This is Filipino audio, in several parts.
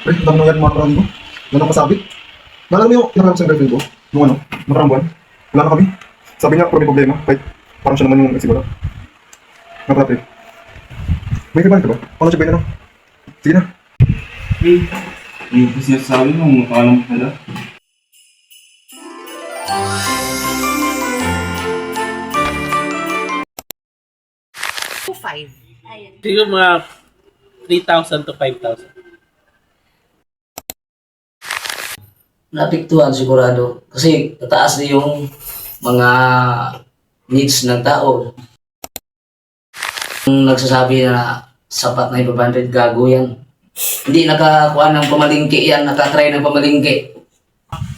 Ay, ang dami nangyari mga nakaraan ko. Wala nang kasabit. Naalala mo yung nakaraan sa girlfriend ko? Nung ano, nakaraan buwan. Wala na kami. Sabi niya, pero may problema. Kahit parang siya naman yung nagsimula. Nga pala, pre. May kaibahan ka ba? Paano siya ba na? Sige na. Hey, yung sinasabi mo, mukha lang pala. Five. Siguro mga 3,000 to 5,000. Naapektuhan sigurado kasi tataas na yung mga needs ng tao. Yung nagsasabi na sapat na 500, gago yan. Hindi nakakuha ng pamalingki yan, nakatry ng pamalingki.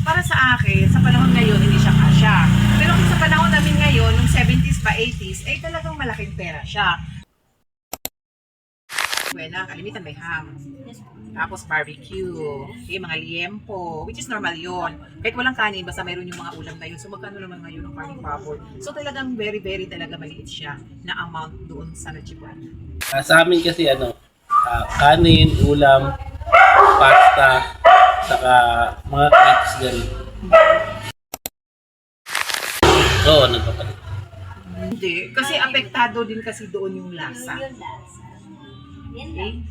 Para sa akin, sa panahon ngayon, hindi siya kasya. Pero kung sa panahon namin ngayon, nung 70s pa 80s, ay talagang malaking pera siya. Buena, kalimitan may ham. Tapos barbecue, okay, mga liempo, which is normal yon. Kahit walang kanin, basta mayroon yung mga ulam na yun. So magkano naman ngayon ang farming pabor? So talagang very, very talaga maliit siya na amount doon sa nachipan. Sa amin kasi kanin, ulam, pasta, saka mga cakes ganun. Oo, nagpapalit. Hindi, kasi apektado din kasi doon yung lasa. Okay?